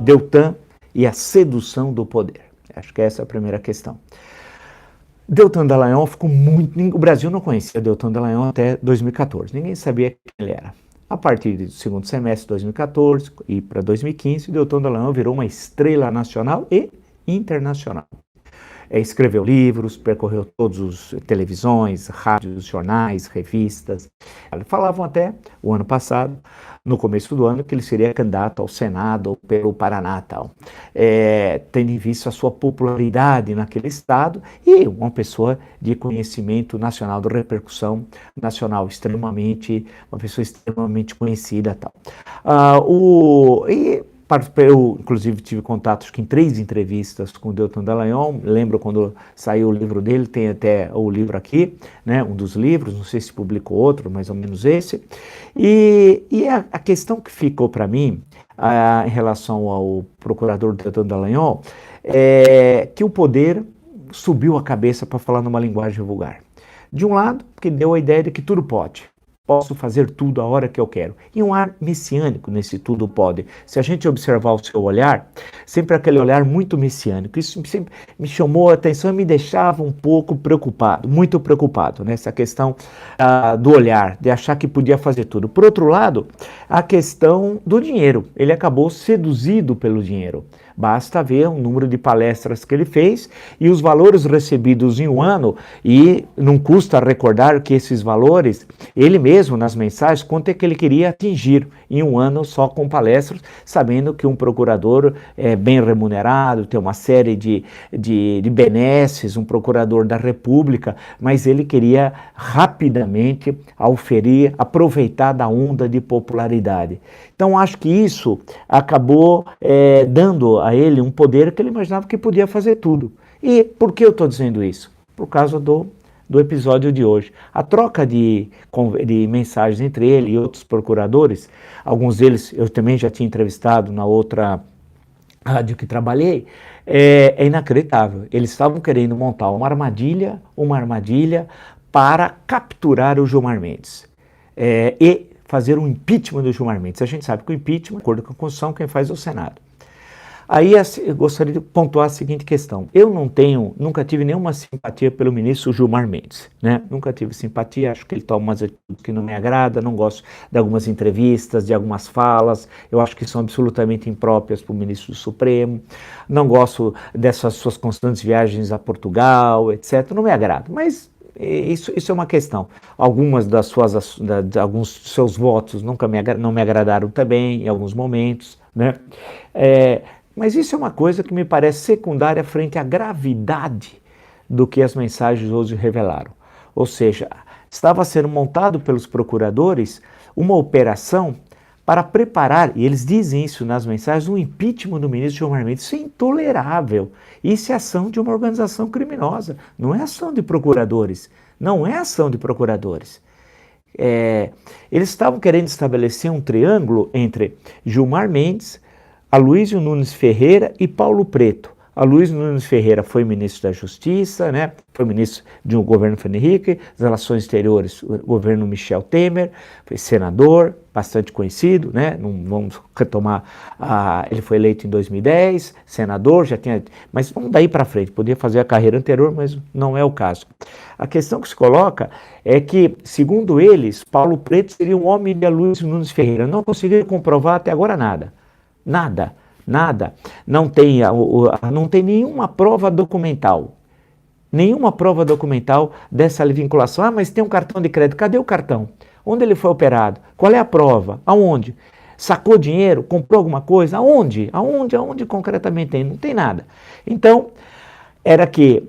Deltan e a sedução do poder. Acho que essa é a primeira questão. Deltan Dallagnol ficou muito... O Brasil não conhecia Deltan Dallagnol até 2014. Ninguém sabia quem ele era. A partir do segundo semestre de 2014 e para 2015, Deltan Dallagnol virou uma estrela nacional e internacional. Escreveu livros, percorreu todas as televisões, rádios, jornais, revistas. Falavam até, o ano passado, no começo do ano, que ele seria candidato ao Senado pelo Paraná, tal. Tendo em vista a sua popularidade naquele estado e uma pessoa de conhecimento nacional, de repercussão nacional, uma pessoa extremamente conhecida, tal. Eu, inclusive, tive contatos em 3 entrevistas com o Deltan Dallagnol. Lembro quando saiu o livro dele, tem até o livro aqui, né, um dos livros, não sei se publicou outro, mais ou menos esse. E a questão que ficou para mim, em relação ao procurador Deltan Dallagnol, é que o poder subiu a cabeça para falar numa linguagem vulgar. De um lado, porque deu a ideia de que tudo pode. Posso fazer tudo a hora que eu quero. E um ar messiânico nesse tudo pode. Se a gente observar o seu olhar, sempre aquele olhar muito messiânico. Isso sempre me chamou a atenção e me deixava um pouco preocupado, muito preocupado, nessa questão do olhar, de achar que podia fazer tudo. Por outro lado, a questão do dinheiro. Ele acabou seduzido pelo dinheiro. Basta ver o número de palestras que ele fez e os valores recebidos em um ano, e não custa recordar que esses valores, ele mesmo nas mensagens, quanto é que ele queria atingir em um ano só com palestras, sabendo que um procurador é bem remunerado, tem uma série de benesses, um procurador da República, mas ele queria rapidamente aproveitar da onda de popularidade. Então acho que isso acabou dando a ele um poder que ele imaginava que podia fazer tudo. E por que eu estou dizendo isso? Por causa do episódio de hoje. A troca de mensagens entre ele e outros procuradores, alguns deles eu também já tinha entrevistado na outra rádio que trabalhei, é inacreditável. Eles estavam querendo montar uma armadilha para capturar o Gilmar Mendes e fazer um impeachment do Gilmar Mendes. A gente sabe que o impeachment, de acordo com a Constituição, quem faz é o Senado. Aí eu gostaria de pontuar a seguinte questão. Eu nunca tive nenhuma simpatia pelo ministro Gilmar Mendes, né? Nunca tive simpatia, acho que ele toma umas atitudes que não me agrada, não gosto de algumas entrevistas, de algumas falas, eu acho que são absolutamente impróprias para o ministro do Supremo, não gosto dessas suas constantes viagens a Portugal, etc., não me agrada, mas isso é uma questão. Alguns dos seus votos não me agradaram também, em alguns momentos, né? Mas isso é uma coisa que me parece secundária frente à gravidade do que as mensagens hoje revelaram. Ou seja, estava sendo montado pelos procuradores uma operação para preparar, e eles dizem isso nas mensagens, um impeachment do ministro Gilmar Mendes. Isso é intolerável. Isso é ação de uma organização criminosa. Não é ação de procuradores. Não é ação de procuradores. Eles estavam querendo estabelecer um triângulo entre Gilmar Mendes, Aloysio Nunes Ferreira e Paulo Preto. Aloysio Nunes Ferreira foi ministro da Justiça, né? Foi ministro de um governo Fernando Henrique, das Relações Exteriores, o governo Michel Temer, foi senador, bastante conhecido, né? Não vamos retomar, ele foi eleito em 2010, senador, mas vamos daí para frente, podia fazer a carreira anterior, mas não é o caso. A questão que se coloca é que, segundo eles, Paulo Preto seria um homem de Aloysio Nunes Ferreira. Não conseguiram comprovar até agora nada. Nada. Não tem nenhuma prova documental. Nenhuma prova documental dessa vinculação. Mas tem um cartão de crédito. Cadê o cartão? Onde ele foi operado? Qual é a prova? Aonde? Sacou dinheiro? Comprou alguma coisa? Aonde? Aonde concretamente tem? Não tem nada. Então, era que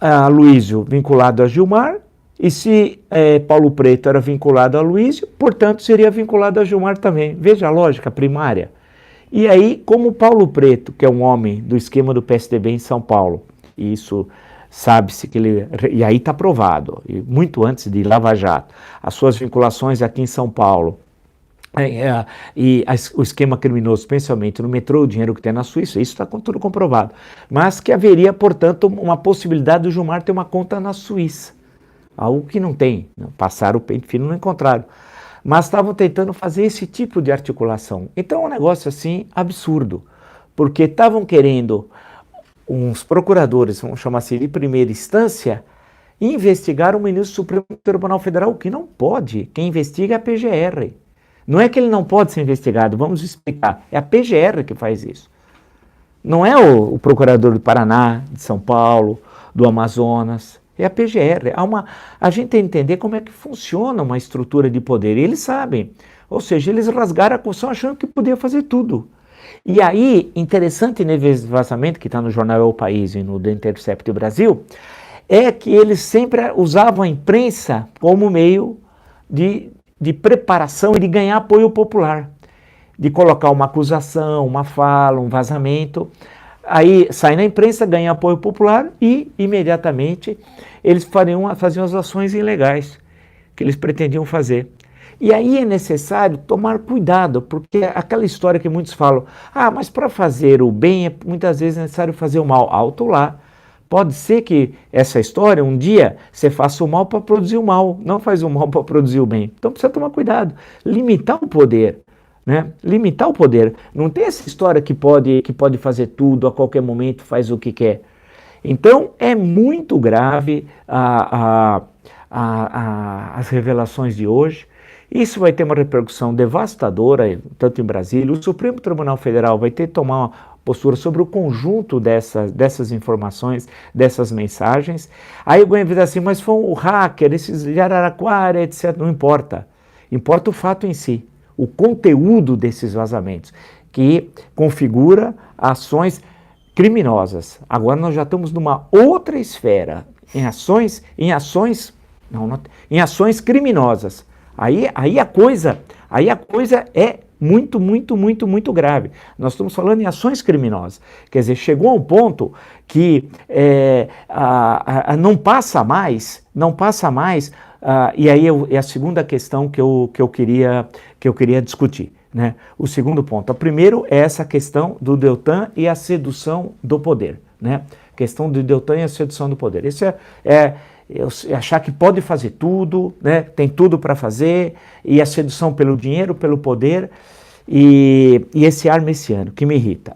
Aloysio vinculado a Gilmar, e se Paulo Preto era vinculado a Aloysio, portanto, seria vinculado a Gilmar também. Veja a lógica primária. E aí, como Paulo Preto, que é um homem do esquema do PSDB em São Paulo, e isso sabe-se que ele... E aí está provado, e muito antes de Lava Jato, as suas vinculações aqui em São Paulo, o esquema criminoso, especialmente no metrô, o dinheiro que tem na Suíça, isso está tudo comprovado. Mas que haveria, portanto, uma possibilidade do Gilmar ter uma conta na Suíça. Algo que não tem, passaram o pente fino e não encontraram. Mas estavam tentando fazer esse tipo de articulação. Então é um negócio assim absurdo, porque estavam querendo uns procuradores, vamos chamar assim, de primeira instância, investigar o ministro do Supremo Tribunal Federal, o que não pode. Quem investiga é a PGR. Não é que ele não pode ser investigado, vamos explicar. É a PGR que faz isso. Não é o procurador do Paraná, de São Paulo, do Amazonas. É a PGR. A gente tem que entender como é que funciona uma estrutura de poder. E eles sabem. Ou seja, eles rasgaram a Constituição achando que podia fazer tudo. E aí, interessante nesse vazamento que está no jornal É o País e no The Intercept Brasil, é que eles sempre usavam a imprensa como meio de preparação e de ganhar apoio popular. De colocar uma acusação, uma fala, um vazamento. Aí sai na imprensa, ganha apoio popular e, imediatamente, eles faziam as ações ilegais que eles pretendiam fazer. E aí é necessário tomar cuidado, porque aquela história que muitos falam, mas para fazer o bem, muitas vezes é necessário fazer o mal. Alto lá. Pode ser que essa história, um dia, você faça o mal para produzir o mal, não faz o mal para produzir o bem. Então precisa tomar cuidado, limitar o poder. Né? Limitar o poder. Não tem essa história que pode fazer tudo, a qualquer momento faz o que quer. Então é muito grave as revelações de hoje. Isso vai ter uma repercussão devastadora, tanto em Brasília. O Supremo Tribunal Federal vai ter que tomar uma postura sobre o conjunto dessas informações, dessas mensagens. Aí o governo diz assim, mas foi o hacker, esses de Araraquara, etc. Não importa. Importa o fato em si, o conteúdo desses vazamentos, que configura ações criminosas. Agora nós já estamos numa outra esfera, em ações criminosas. Aí a coisa é muito, muito, muito, muito grave. Nós estamos falando em ações criminosas. Quer dizer, chegou a um ponto que não passa mais, e aí é a segunda questão que eu queria discutir. Né? O segundo ponto. O primeiro é essa questão do Deltan e a sedução do poder. Né? Questão do Deltan e a sedução do poder. Isso é achar que pode fazer tudo, né? Tem tudo para fazer, e a sedução pelo dinheiro, pelo poder, e esse ar messiânico que me irrita.